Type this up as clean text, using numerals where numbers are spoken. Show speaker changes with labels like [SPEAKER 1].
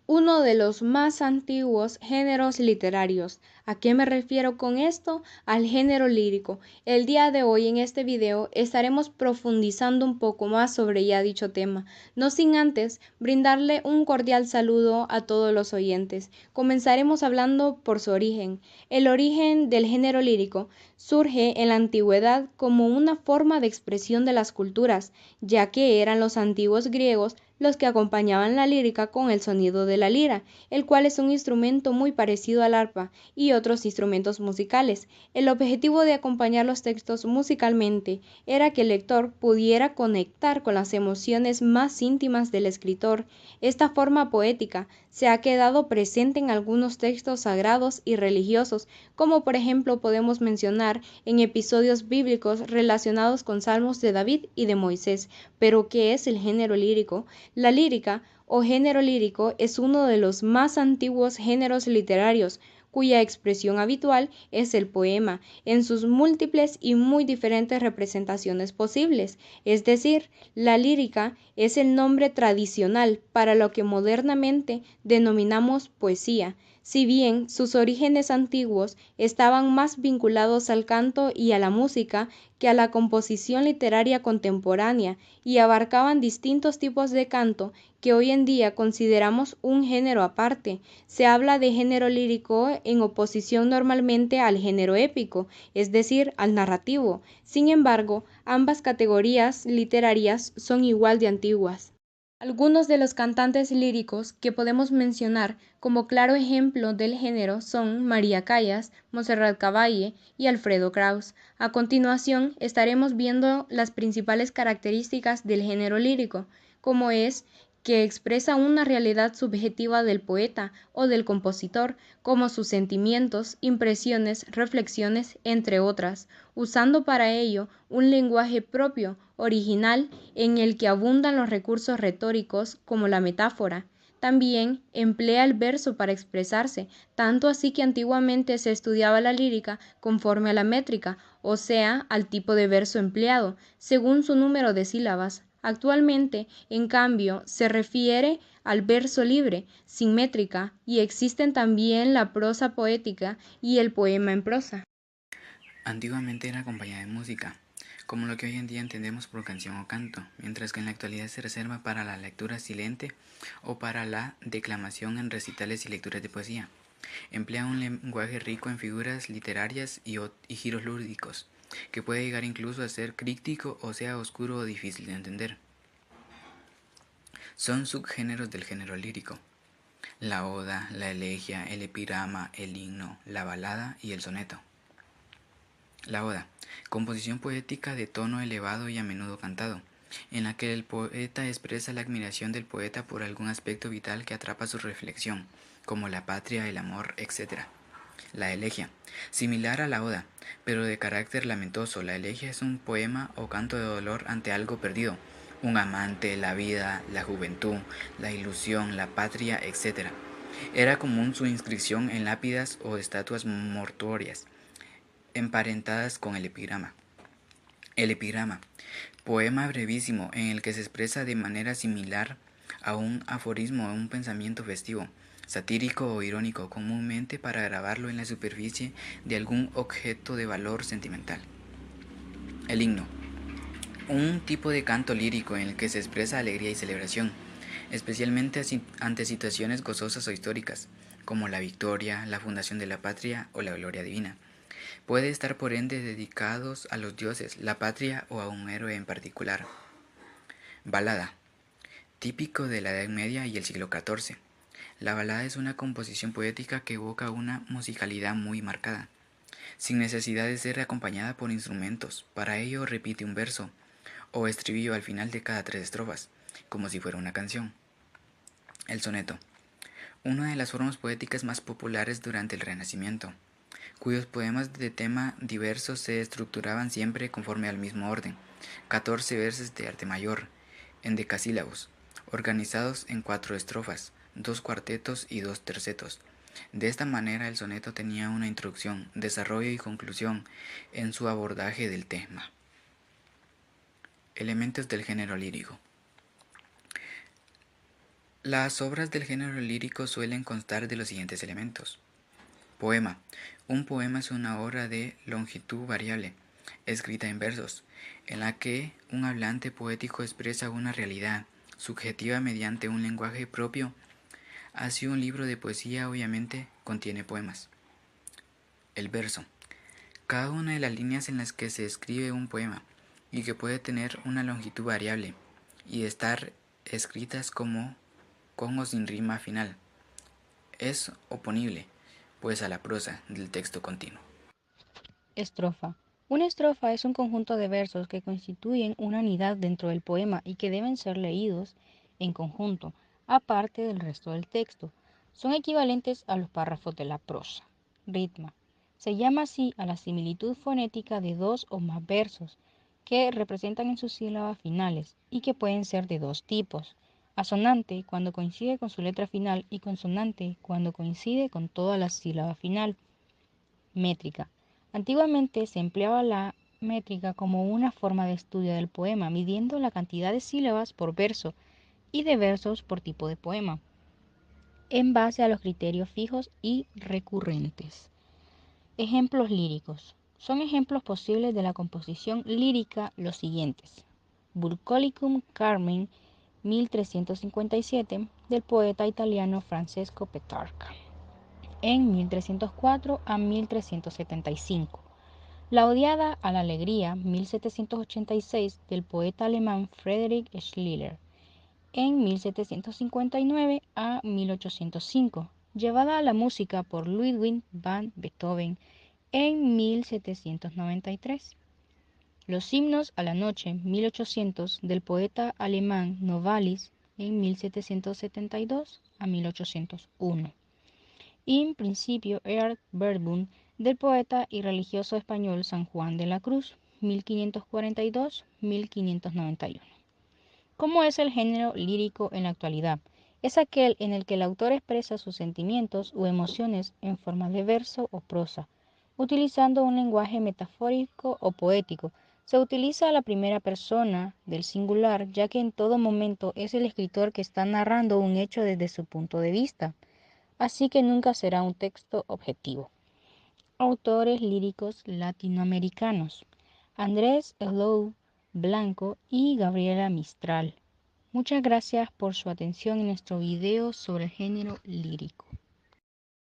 [SPEAKER 1] uno de los más antiguos géneros literarios. ¿A qué me refiero con esto? Al género lírico. El día de hoy en este video estaremos profundizando un poco más sobre ya dicho tema, no sin antes brindarle un cordial saludo a todos los oyentes. Comenzaremos hablando por su origen. El origen del género lírico surge en la antigüedad como una forma de expresión de las culturas, ya que eran los antiguos griegos los que acompañaban la lírica con el sonido de la lira, el cual es un instrumento muy parecido al arpa y otros instrumentos musicales. El objetivo de acompañar los textos musicalmente era que el lector pudiera conectar con las emociones más íntimas del escritor. Esta forma poética se ha quedado presente en algunos textos sagrados y religiosos, como por ejemplo podemos mencionar en episodios bíblicos relacionados con salmos de David y de Moisés. Pero ¿qué es el género lírico? La lírica o género lírico es uno de los más antiguos géneros literarios, cuya expresión habitual es el poema, en sus múltiples y muy diferentes representaciones posibles. Es decir, la lírica es el nombre tradicional para lo que modernamente denominamos poesía. Si bien sus orígenes antiguos estaban más vinculados al canto y a la música que a la composición literaria contemporánea y abarcaban distintos tipos de canto que hoy en día consideramos un género aparte. Se habla de género lírico en oposición normalmente al género épico, es decir, al narrativo. Sin embargo, ambas categorías literarias son igual de antiguas. Algunos de los cantantes líricos que podemos mencionar como claro ejemplo del género son María Callas, Montserrat Caballé y Alfredo Kraus. A continuación estaremos viendo las principales características del género lírico, como es que expresa una realidad subjetiva del poeta o del compositor, como sus sentimientos, impresiones, reflexiones, entre otras, usando para ello un lenguaje propio, original, en el que abundan los recursos retóricos como la metáfora. También emplea el verso para expresarse, tanto así que antiguamente se estudiaba la lírica conforme a la métrica, o sea, al tipo de verso empleado, según su número de sílabas. Actualmente, en cambio, se refiere al verso libre, sin métrica, y existen también la prosa poética y el poema en prosa.
[SPEAKER 2] Antiguamente era acompañada de música, como lo que hoy en día entendemos por canción o canto, mientras que en la actualidad se reserva para la lectura silente o para la declamación en recitales y lecturas de poesía. Emplea un lenguaje rico en figuras literarias y giros lúdicos, que puede llegar incluso a ser críptico o sea oscuro o difícil de entender. Son subgéneros del género lírico: la oda, la elegía, el epigrama, el himno, la balada y el soneto. La oda, composición poética de tono elevado y a menudo cantado, en la que el poeta expresa la admiración del poeta por algún aspecto vital que atrapa su reflexión, como la patria, el amor, etc. La elegía, similar a la oda, pero de carácter lamentoso. La elegía es un poema o canto de dolor ante algo perdido, un amante, la vida, la juventud, la ilusión, la patria, etc. Era común su inscripción en lápidas o estatuas mortuorias, emparentadas con el epigrama. El epigrama, poema brevísimo en el que se expresa de manera similar a un aforismo o un pensamiento festivo, satírico o irónico, comúnmente para grabarlo en la superficie de algún objeto de valor sentimental. El himno, un tipo de canto lírico en el que se expresa alegría y celebración, especialmente ante situaciones gozosas o históricas, como la victoria, la fundación de la patria o la gloria divina. Puede estar por ende dedicados a los dioses, la patria o a un héroe en particular. Balada, típico de la Edad Media y el siglo XIV. La balada es una composición poética que evoca una musicalidad muy marcada, sin necesidad de ser acompañada por instrumentos. Para ello repite un verso o estribillo al final de cada 3 estrofas, como si fuera una canción. El soneto, una de las formas poéticas más populares durante el Renacimiento, cuyos poemas de tema diverso se estructuraban siempre conforme al mismo orden: 14 versos de arte mayor, en decasílabos, organizados en 4 estrofas, 2 cuartetos y 2 tercetos. De esta manera el soneto tenía una introducción, desarrollo y conclusión en su abordaje del tema. Elementos del género lírico. Las obras del género lírico suelen constar de los siguientes elementos. Poema. Un poema es una obra de longitud variable, escrita en versos, en la que un hablante poético expresa una realidad subjetiva mediante un lenguaje propio. Así un libro de poesía obviamente contiene poemas. El verso. Cada una de las líneas en las que se escribe un poema, y que puede tener una longitud variable, y estar escritas como con o sin rima final, es oponible, pues, a la prosa del texto continuo.
[SPEAKER 1] Estrofa. Una estrofa es un conjunto de versos que constituyen una unidad dentro del poema y que deben ser leídos en conjunto, aparte del resto del texto. Son equivalentes a los párrafos de la prosa. Ritmo. Se llama así a la similitud fonética de dos o más versos que representan en sus sílabas finales y que pueden ser de dos tipos. Asonante cuando coincide con su letra final y consonante cuando coincide con toda la sílaba final. Métrica. Antiguamente se empleaba la métrica como una forma de estudio del poema, midiendo la cantidad de sílabas por verso y de versos por tipo de poema, en base a los criterios fijos y recurrentes. Ejemplos líricos. Son ejemplos posibles de la composición lírica los siguientes. Bucolicum Carmen, 1357, del poeta italiano Francesco Petrarca, en 1304 a 1375. La Odiada a la Alegría, 1786, del poeta alemán Friedrich Schiller, en 1759 a 1805, llevada a la música por Ludwig van Beethoven, en 1793. Los himnos a la noche, 1800, del poeta alemán Novalis, en 1772 a 1801. In principio et verbum, del poeta y religioso español San Juan de la Cruz, 1542-1591. ¿Cómo es el género lírico en la actualidad? Es aquel en el que el autor expresa sus sentimientos o emociones en forma de verso o prosa, utilizando un lenguaje metafórico o poético. Se utiliza a la primera persona del singular, ya que en todo momento es el escritor que está narrando un hecho desde su punto de vista, así que nunca será un texto objetivo. Autores líricos latinoamericanos: Andrés Eloy Blanco y Gabriela Mistral. Muchas gracias por su atención en nuestro video sobre el género lírico.